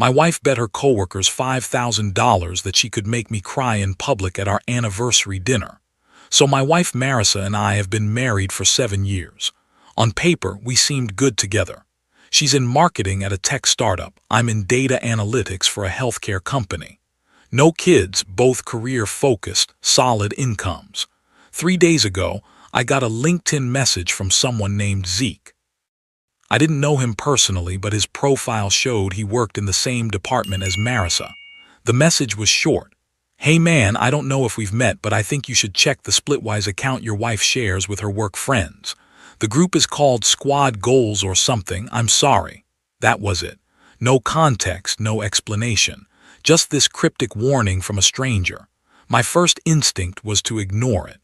My wife bet her coworkers $5,000 that she could make me cry in public at our anniversary dinner. So my wife Marissa and I have been married for 7 years. On paper, we seemed good together. She's in marketing at a tech startup. I'm in data analytics for a healthcare company. No kids, both career-focused, solid incomes. 3 days ago, I got a LinkedIn message from someone named Zeke. I didn't know him personally, but his profile showed he worked in the same department as Marissa. The message was short. "Hey man, I don't know if we've met, but I think you should check the Splitwise account your wife shares with her work friends. The group is called Squad Goals or something. I'm sorry." That was it. No context, no explanation. Just this cryptic warning from a stranger. My first instinct was to ignore it.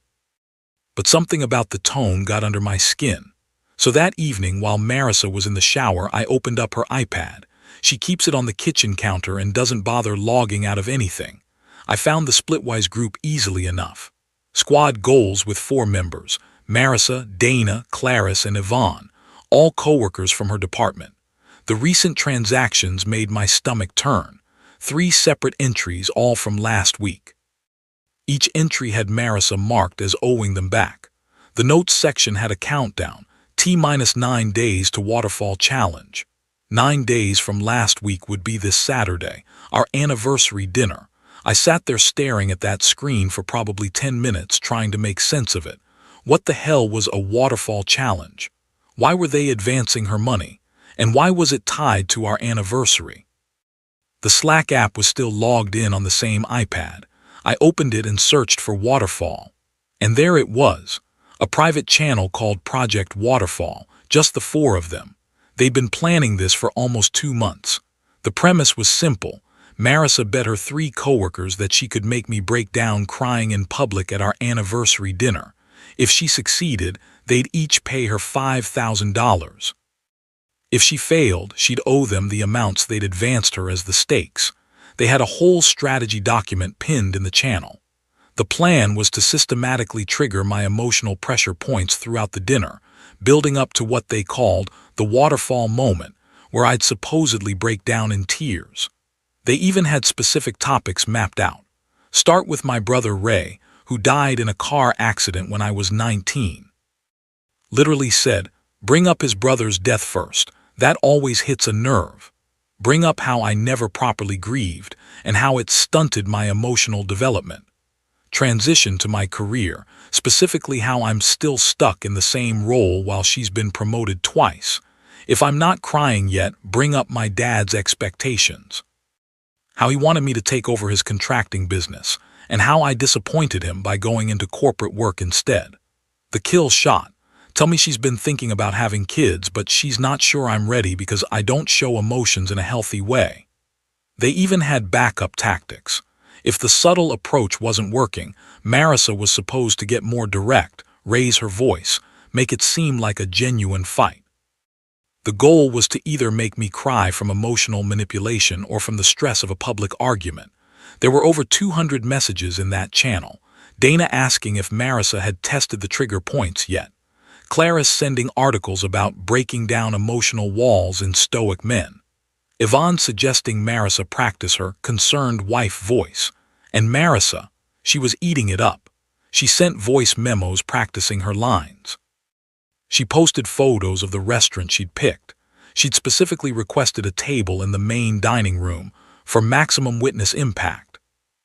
But something about the tone got under my skin. So that evening, while Marissa was in the shower, I opened up her iPad. She keeps it on the kitchen counter and doesn't bother logging out of anything. I found the Splitwise group easily enough. Squad Goals with 4 members, Marissa, Dana, Clarice, and Yvonne, all coworkers from her department. The recent transactions made my stomach turn. 3 separate entries, all from last week. Each entry had Marissa marked as owing them back. The notes section had a countdown, T-9 days to waterfall challenge. 9 days from last week would be this Saturday, our anniversary dinner. I sat there staring at that screen for probably 10 minutes trying to make sense of it. What the hell was a waterfall challenge? Why were they advancing her money? And why was it tied to our anniversary? The Slack app was still logged in on the same iPad. I opened it and searched for waterfall. And there it was. A private channel called Project Waterfall, just the 4 of them. They'd been planning this for almost 2 months. The premise was simple. Marissa bet her 3 coworkers that she could make me break down crying in public at our anniversary dinner. If she succeeded, they'd each pay her $5,000. If she failed, she'd owe them the amounts they'd advanced her as the stakes. They had a whole strategy document pinned in the channel. The plan was to systematically trigger my emotional pressure points throughout the dinner, building up to what they called the waterfall moment, where I'd supposedly break down in tears. They even had specific topics mapped out. Start with my brother Ray, who died in a car accident when I was 19. Literally said, bring up his brother's death first. That always hits a nerve. Bring up how I never properly grieved and how it stunted my emotional development. Transition to my career, specifically how I'm still stuck in the same role while she's been promoted twice. If I'm not crying yet, bring up my dad's expectations. How he wanted me to take over his contracting business, and how I disappointed him by going into corporate work instead. The kill shot. Tell me she's been thinking about having kids, but she's not sure I'm ready because I don't show emotions in a healthy way. They even had backup tactics. If the subtle approach wasn't working, Marissa was supposed to get more direct, raise her voice, make it seem like a genuine fight. The goal was to either make me cry from emotional manipulation or from the stress of a public argument. There were over 200 messages in that channel. Dana asking if Marissa had tested the trigger points yet. Clarice sending articles about breaking down emotional walls in stoic men. Yvonne suggesting Marissa practice her concerned wife voice. And Marissa, she was eating it up. She sent voice memos practicing her lines. She posted photos of the restaurant she'd picked. She'd specifically requested a table in the main dining room for maximum witness impact.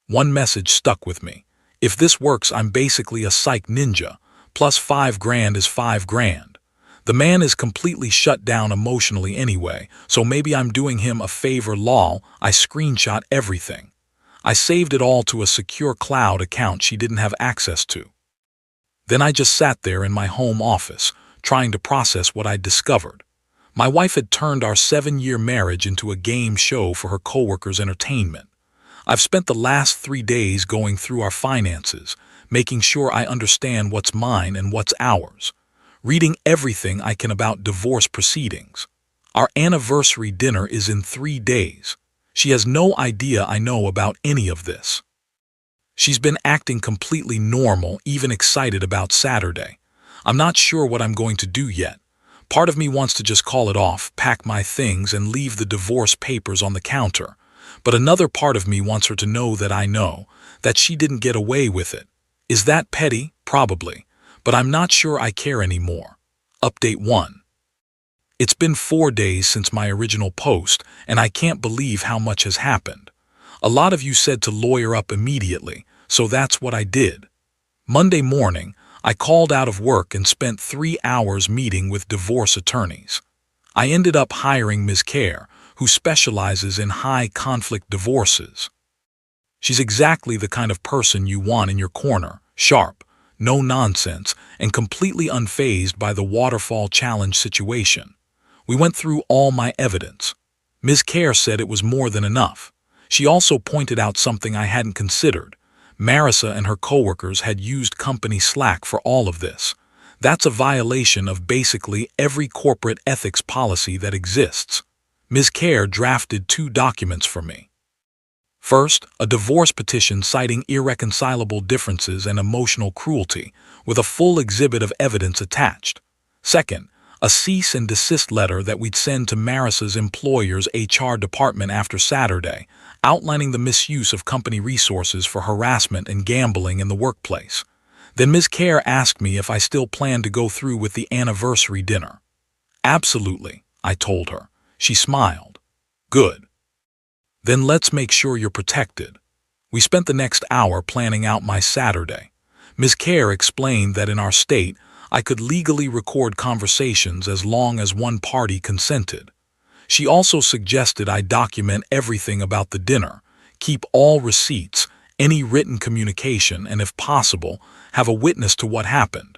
One message stuck with me. If this works, I'm basically a psych ninja. Plus $5,000 is $5,000. The man is completely shut down emotionally anyway, so maybe I'm doing him a favor. Lol. I screenshot everything. I saved it all to a secure cloud account she didn't have access to. Then I just sat there in my home office, trying to process what I'd discovered. My wife had turned our 7-year marriage into a game show for her coworkers' entertainment. I've spent the last 3 days going through our finances, making sure I understand what's mine and what's ours, reading everything I can about divorce proceedings. Our anniversary dinner is in 3 days. She has no idea I know about any of this. She's been acting completely normal, even excited about Saturday. I'm not sure what I'm going to do yet. Part of me wants to just call it off, pack my things, and leave the divorce papers on the counter. But another part of me wants her to know, that she didn't get away with it. Is that petty? Probably. But I'm not sure I care anymore. Update 1. It's been 4 days since my original post, and I can't believe how much has happened. A lot of you said to lawyer up immediately, so that's what I did. Monday morning, I called out of work and spent 3 hours meeting with divorce attorneys. I ended up hiring Ms. Kerr, who specializes in high-conflict divorces. She's exactly the kind of person you want in your corner, sharp, no nonsense, and completely unfazed by the waterfall challenge situation. We went through all my evidence. Ms. Kerr said it was more than enough. She also pointed out something I hadn't considered. Marissa and her coworkers had used company Slack for all of this. That's a violation of basically every corporate ethics policy that exists. Ms. Kerr drafted 2 documents for me. First, a divorce petition citing irreconcilable differences and emotional cruelty, with a full exhibit of evidence attached. Second, a cease and desist letter that we'd send to Marissa's employer's HR department after Saturday, outlining the misuse of company resources for harassment and gambling in the workplace. Then Ms. Kerr asked me if I still planned to go through with the anniversary dinner. Absolutely, I told her. She smiled. Good. Then let's make sure you're protected. We spent the next hour planning out my Saturday. Ms. Kerr explained that in our state, I could legally record conversations as long as one party consented. She also suggested I document everything about the dinner, keep all receipts, any written communication, and if possible, have a witness to what happened.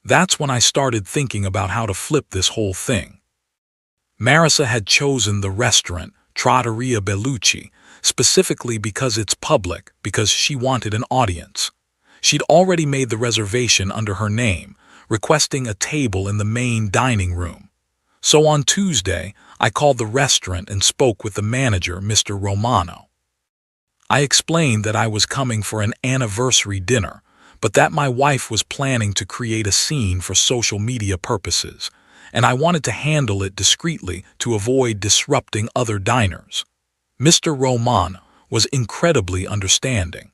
That's when I started thinking about how to flip this whole thing. Marissa had chosen the restaurant, Trattoria Bellucci, specifically because it's public, because she wanted an audience. She'd already made the reservation under her name, requesting a table in the main dining room. So on Tuesday, I called the restaurant and spoke with the manager, Mr. Romano. I explained that I was coming for an anniversary dinner, but that my wife was planning to create a scene for social media purposes, and I wanted to handle it discreetly to avoid disrupting other diners. Mr. Romano was incredibly understanding.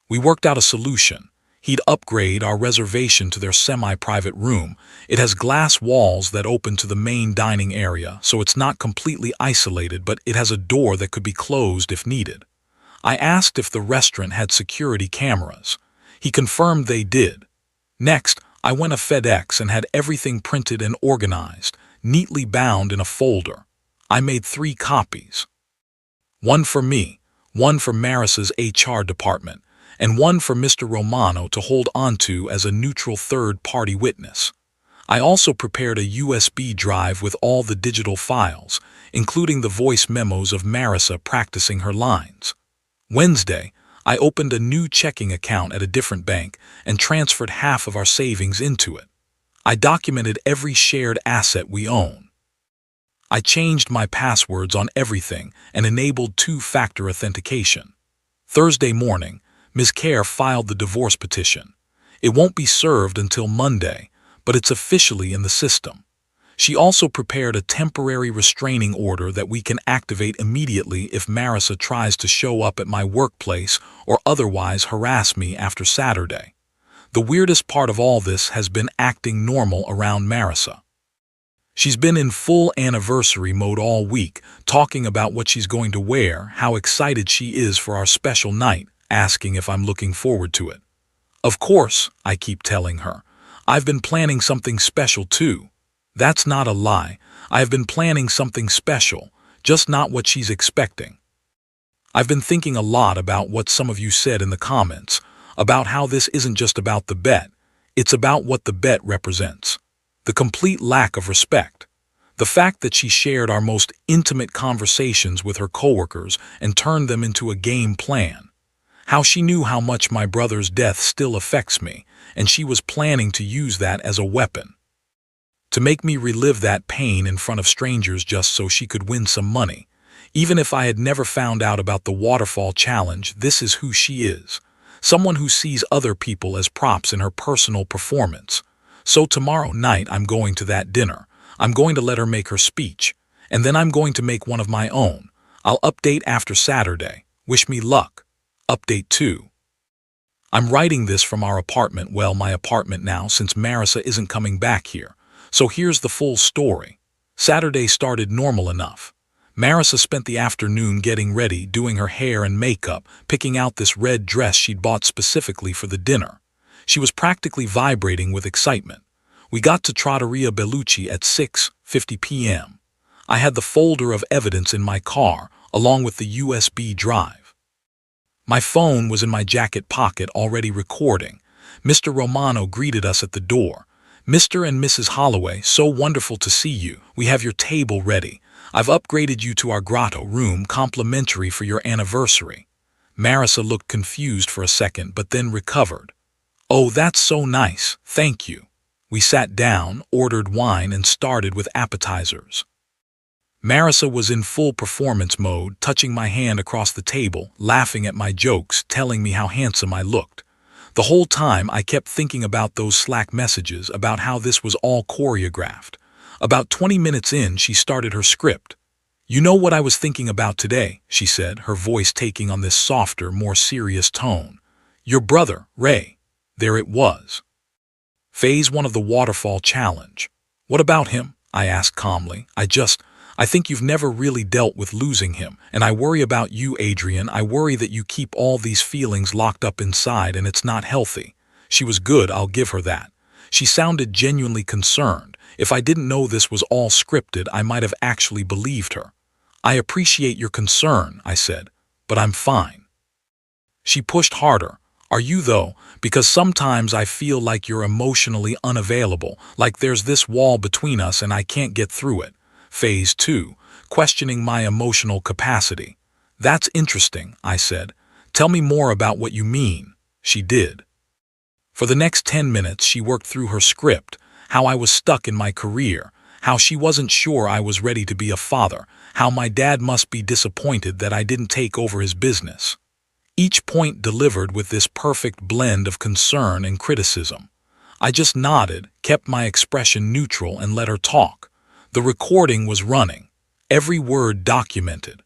We worked out a solution. He'd upgrade our reservation to their semi-private room. It has glass walls that open to the main dining area, so it's not completely isolated, but it has a door that could be closed if needed. I asked if the restaurant had security cameras. He confirmed they did. Next, I went to FedEx and had everything printed and organized, neatly bound in a folder. I made 3 copies. One for me, one for Marissa's HR department, and one for Mr. Romano to hold onto as a neutral third-party witness. I also prepared a USB drive with all the digital files, including the voice memos of Marissa practicing her lines. Wednesday, I opened a new checking account at a different bank and transferred half of our savings into it. I documented every shared asset we own. I changed my passwords on everything and enabled 2-factor authentication. Thursday morning, Ms. Kerr filed the divorce petition. It won't be served until Monday, but it's officially in the system. She also prepared a temporary restraining order that we can activate immediately if Marissa tries to show up at my workplace or otherwise harass me after Saturday. The weirdest part of all this has been acting normal around Marissa. She's been in full anniversary mode all week, talking about what she's going to wear, how excited she is for our special night, asking if I'm looking forward to it. Of course, I keep telling her. I've been planning something special too. That's not a lie. I have been planning something special, just not what she's expecting. I've been thinking a lot about what some of you said in the comments, about how this isn't just about the bet, it's about what the bet represents. The complete lack of respect. The fact that she shared our most intimate conversations with her coworkers and turned them into a game plan. How she knew how much my brother's death still affects me, and she was planning to use that as a weapon. To make me relive that pain in front of strangers just so she could win some money. Even if I had never found out about the waterfall challenge, this is who she is. Someone who sees other people as props in her personal performance. So tomorrow night I'm going to that dinner, I'm going to let her make her speech, and then I'm going to make one of my own. I'll update after Saturday. Wish me luck. Update 2. I'm writing this from our apartment, my apartment now, since Marissa isn't coming back here. So here's the full story. Saturday started normal enough. Marissa spent the afternoon getting ready, doing her hair and makeup, picking out this red dress she'd bought specifically for the dinner. She was practically vibrating with excitement. We got to Trattoria Bellucci at 6:50 p.m. I had the folder of evidence in my car, along with the USB drive. My phone was in my jacket pocket, already recording. Mr. Romano greeted us at the door. "Mr. and Mrs. Holloway, so wonderful to see you. We have your table ready. I've upgraded you to our grotto room, complimentary for your anniversary." Marissa looked confused for a second, but then recovered. "Oh, that's so nice. Thank you." We sat down, ordered wine, and started with appetizers. Marissa was in full performance mode, touching my hand across the table, laughing at my jokes, telling me how handsome I looked. The whole time I kept thinking about those Slack messages, about how this was all choreographed. About 20 minutes in, she started her script. "You know what I was thinking about today," she said, her voice taking on this softer, more serious tone. "Your brother, Ray." There it was. Phase 1 of the waterfall challenge. "What about him?" I asked calmly. I think you've never really dealt with losing him, and I worry about you, Adrian. I worry that you keep all these feelings locked up inside, and it's not healthy." She was good, I'll give her that. She sounded genuinely concerned. If I didn't know this was all scripted, I might have actually believed her. "I appreciate your concern," I said, "but I'm fine." She pushed harder. "Are you, though? Because sometimes I feel like you're emotionally unavailable, like there's this wall between us and I can't get through it." Phase 2, questioning my emotional capacity. "That's interesting," I said. "Tell me more about what you mean." She did. For the next 10 minutes, she worked through her script, how I was stuck in my career, how she wasn't sure I was ready to be a father, how my dad must be disappointed that I didn't take over his business. Each point delivered with this perfect blend of concern and criticism. I just nodded, kept my expression neutral, and let her talk. The recording was running, every word documented.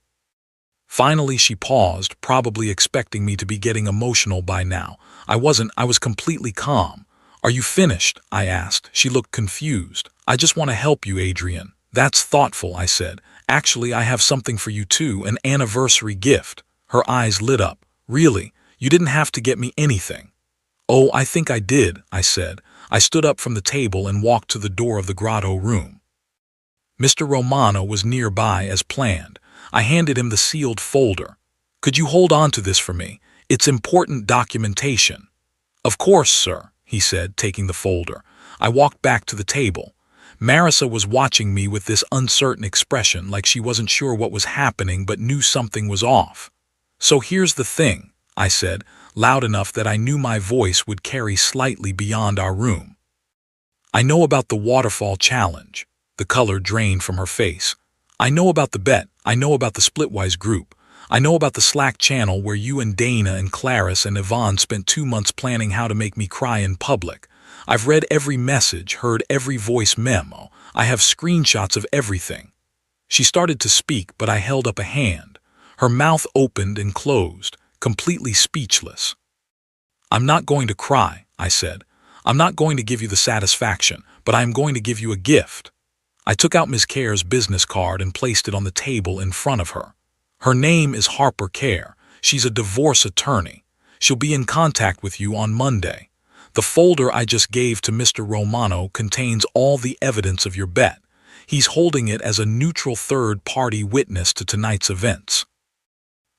Finally, she paused, probably expecting me to be getting emotional by now. I wasn't. I was completely calm. "Are you finished?" I asked. She looked confused. "I just want to help you, Adrian." "That's thoughtful," I said. "Actually, I have something for you too, an anniversary gift." Her eyes lit up. "Really? You didn't have to get me anything." "Oh, I think I did," I said. I stood up from the table and walked to the door of the grotto room. Mr. Romano was nearby as planned. I handed him the sealed folder. "Could you hold on to this for me? It's important documentation." "Of course, sir," he said, taking the folder. I walked back to the table. Marissa was watching me with this uncertain expression, like she wasn't sure what was happening but knew something was off. "So here's the thing," I said, loud enough that I knew my voice would carry slightly beyond our room. "I know about the waterfall challenge." The color drained from her face. "I know about the bet. I know about the Splitwise group. I know about the Slack channel where you and Dana and Clarice and Yvonne spent 2 months planning how to make me cry in public. I've read every message, heard every voice memo. I have screenshots of everything." She started to speak, but I held up a hand. Her mouth opened and closed, completely speechless. "I'm not going to cry," I said. "I'm not going to give you the satisfaction, but I am going to give you a gift." I took out Ms. Care's business card and placed it on the table in front of her. "Her name is Harper Care. She's a divorce attorney. She'll be in contact with you on Monday. The folder I just gave to Mr. Romano contains all the evidence of your bet. He's holding it as a neutral third-party witness to tonight's events."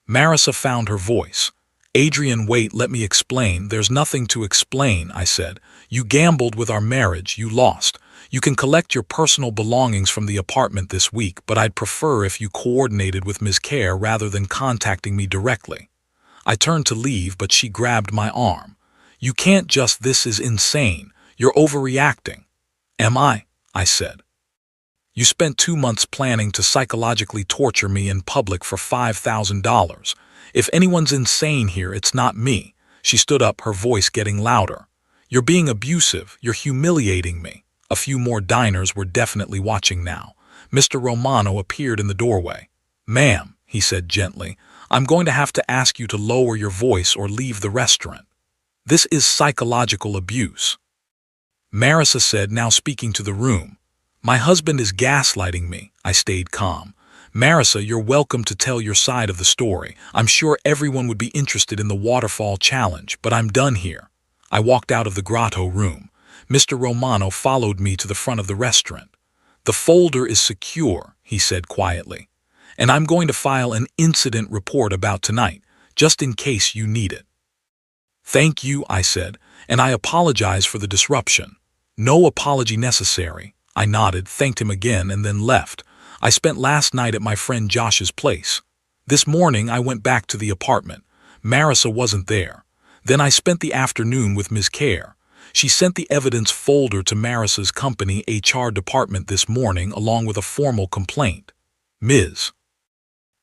Marissa found her voice. "Adrian, wait, let me explain." "There's nothing to explain," I said. "You gambled with our marriage. You lost. You can collect your personal belongings from the apartment this week, but I'd prefer if you coordinated with Ms. Care rather than contacting me directly." I turned to leave, but she grabbed my arm. "You can't just. This is insane. You're overreacting." "Am I?" I said. "You spent 2 months planning to psychologically torture me in public for $5,000. If anyone's insane here, it's not me." She stood up, her voice getting louder. "You're being abusive. You're humiliating me." A few more diners were definitely watching now. Mr. Romano appeared in the doorway. "Ma'am," he said gently, "I'm going to have to ask you to lower your voice or leave the restaurant. This is psychological abuse." Marissa said, now speaking to the room. "My husband is gaslighting me." I stayed calm. "Marissa, you're welcome to tell your side of the story. I'm sure everyone would be interested in the waterfall challenge, but I'm done here." I walked out of the grotto room. Mr. Romano followed me to the front of the restaurant. "The folder is secure," he said quietly, "and I'm going to file an incident report about tonight, just in case you need it." "Thank you," I said, "and I apologize for the disruption." "No apology necessary." I nodded, thanked him again, and then left. I spent last night at my friend Josh's place. This morning I went back to the apartment. Marissa wasn't there. Then I spent the afternoon with Ms. Kerr. She sent the evidence folder to Marissa's company HR department this morning along with a formal complaint. Ms.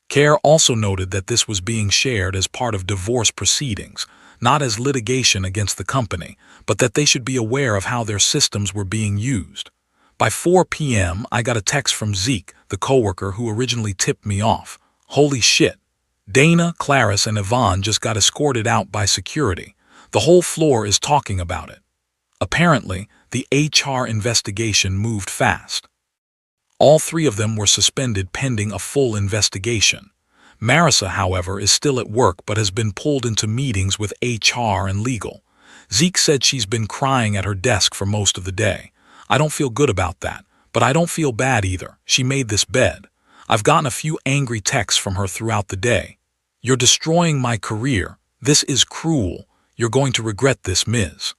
Kerr also noted that this was being shared as part of divorce proceedings, not as litigation against the company, but that they should be aware of how their systems were being used. By 4 p.m., I got a text from Zeke, the coworker who originally tipped me off. "Holy shit. Dana, Clarice, and Yvonne just got escorted out by security. The whole floor is talking about it." Apparently, the HR investigation moved fast. All three of them were suspended pending a full investigation. Marissa, however, is still at work but has been pulled into meetings with HR and legal. Zeke said she's been crying at her desk for most of the day. I don't feel good about that, but I don't feel bad either. She made this bed. I've gotten a few angry texts from her throughout the day. "You're destroying my career. This is cruel. You're going to regret this, Ms.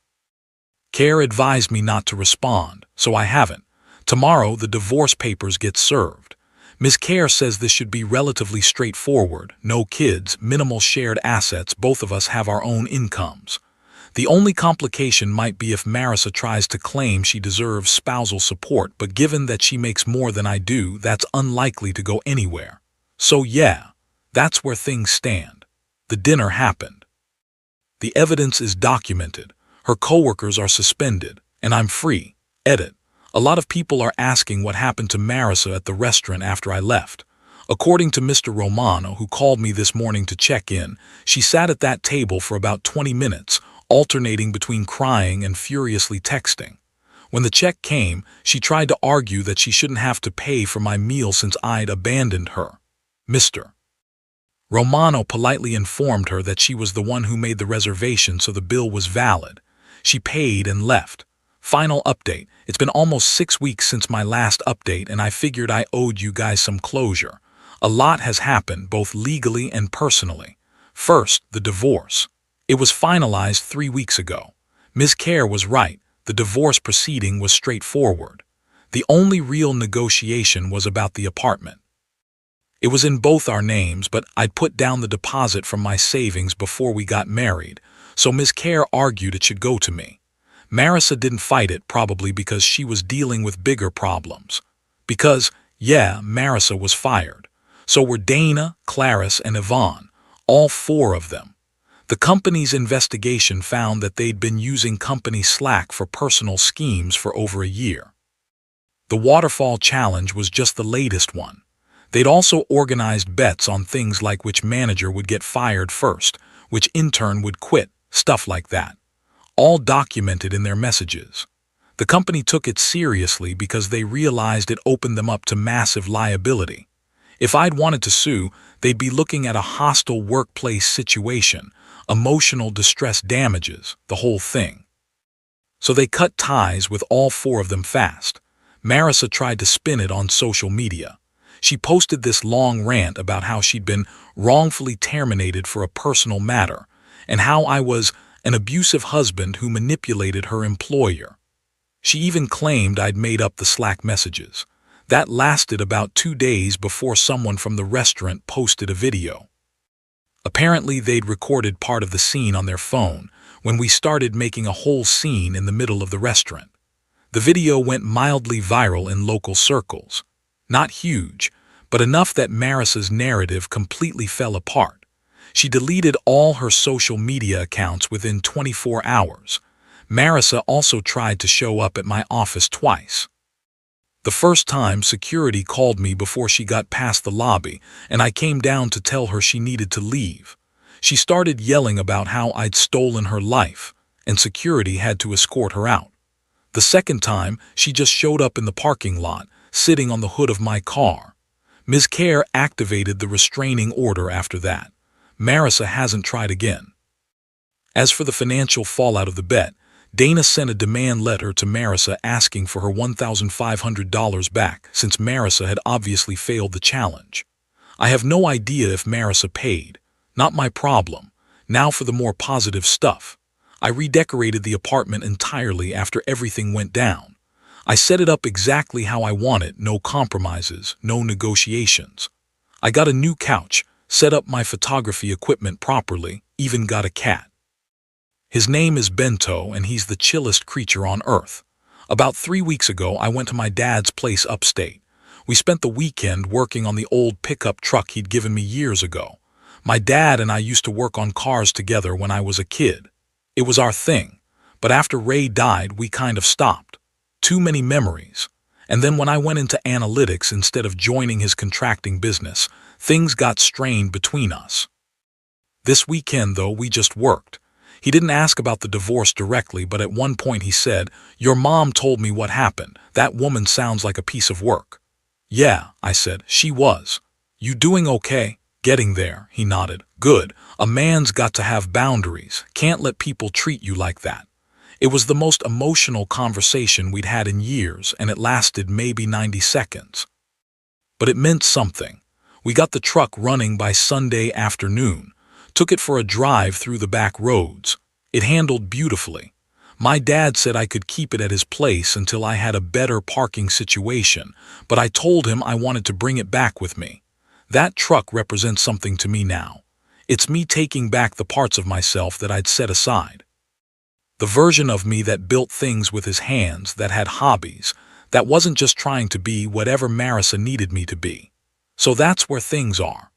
Kerr advised me not to respond, so I haven't. Tomorrow, the divorce papers get served. Ms. Kerr says this should be relatively straightforward. No kids, minimal shared assets, both of us have our own incomes. The only complication might be if Marissa tries to claim she deserves spousal support, but given that she makes more than I do, that's unlikely to go anywhere. So yeah, that's where things stand. The dinner happened. The evidence is documented. Her coworkers are suspended, and I'm free. Edit. A lot of people are asking what happened to Marissa at the restaurant after I left. According to Mr. Romano, who called me this morning to check in, she sat at that table for about 20 minutes, alternating between crying and furiously texting. When the check came, she tried to argue that she shouldn't have to pay for my meal since I'd abandoned her. Mr. Romano politely informed her that she was the one who made the reservation, so the bill was valid. She paid and left. Final update. It's been almost 6 weeks since my last update, and I figured I owed you guys some closure. A lot has happened, both legally and personally. First, the divorce. It was finalized 3 weeks ago. Ms. Kerr was right. The divorce proceeding was straightforward. The only real negotiation was about the apartment. It was in both our names, but I'd put down the deposit from my savings before we got married, so Ms. Kerr argued it should go to me. Marissa didn't fight it, probably because she was dealing with bigger problems. Because, yeah, Marissa was fired. So were Dana, Clarice, and Yvonne, all 4 of them. The company's investigation found that they'd been using company Slack for personal schemes for over a year. The waterfall challenge was just the latest one. They'd also organized bets on things like which manager would get fired first, which intern would quit, stuff like that. All documented in their messages. The company took it seriously because they realized it opened them up to massive liability. If I'd wanted to sue, they'd be looking at a hostile workplace situation, emotional distress damages, the whole thing. So they cut ties with all 4 of them fast. Marissa tried to spin it on social media. She posted this long rant about how she'd been wrongfully terminated for a personal matter, and how I was an abusive husband who manipulated her employer. She even claimed I'd made up the Slack messages. That lasted about 2 days before someone from the restaurant posted a video. Apparently, they'd recorded part of the scene on their phone when we started making a whole scene in the middle of the restaurant. The video went mildly viral in local circles. Not huge, but enough that Marissa's narrative completely fell apart. She deleted all her social media accounts within 24 hours. Marissa also tried to show up at my office twice. The first time, security called me before she got past the lobby, and I came down to tell her she needed to leave. She started yelling about how I'd stolen her life, and security had to escort her out. The second time, she just showed up in the parking lot, sitting on the hood of my car. Ms. Kerr activated the restraining order after that. Marissa hasn't tried again. As for the financial fallout of the bet, Dana sent a demand letter to Marissa asking for her $1,500 back since Marissa had obviously failed the challenge. I have no idea if Marissa paid. Not my problem. Now for the more positive stuff. I redecorated the apartment entirely after everything went down. I set it up exactly how I want it, no compromises, no negotiations. I got a new couch, set up my photography equipment properly, even got a cat. His name is Bento, and he's the chillest creature on earth. About 3 weeks ago, I went to my dad's place upstate. We spent the weekend working on the old pickup truck he'd given me years ago. My dad and I used to work on cars together when I was a kid. It was our thing. But after Ray died, we kind of stopped. Too many memories. And then when I went into analytics instead of joining his contracting business, things got strained between us. This weekend, though, we just worked. He didn't ask about the divorce directly, but at one point he said, "Your mom told me what happened. That woman sounds like a piece of work." "Yeah," I said, "she was." "You doing okay?" "Getting there," he nodded. "Good. A man's got to have boundaries. Can't let people treat you like that." It was the most emotional conversation we'd had in years, and it lasted maybe 90 seconds. But it meant something. We got the truck running by Sunday afternoon. Took it for a drive through the back roads. It handled beautifully. My dad said I could keep it at his place until I had a better parking situation, but I told him I wanted to bring it back with me. That truck represents something to me now. It's me taking back the parts of myself that I'd set aside. The version of me that built things with his hands, that had hobbies, that wasn't just trying to be whatever Marissa needed me to be. So that's where things are.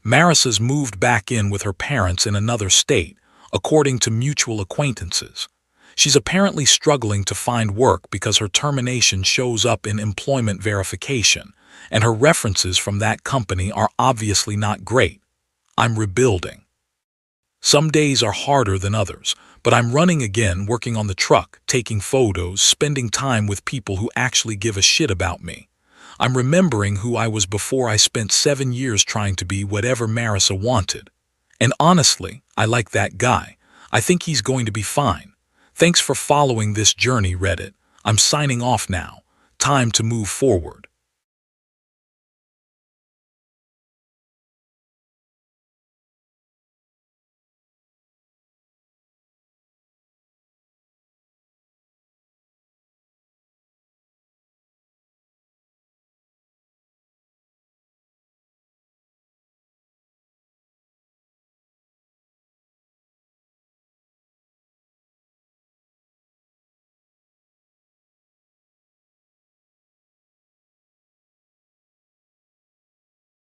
Marissa's moved back in with her parents in another state, according to mutual acquaintances. She's apparently struggling to find work because her termination shows up in employment verification, and her references from that company are obviously not great. I'm rebuilding. Some days are harder than others, but I'm running again, working on the truck, taking photos, spending time with people who actually give a shit about me. I'm remembering who I was before I spent 7 years trying to be whatever Marissa wanted. And honestly, I like that guy. I think he's going to be fine. Thanks for following this journey, Reddit. I'm signing off now. Time to move forward.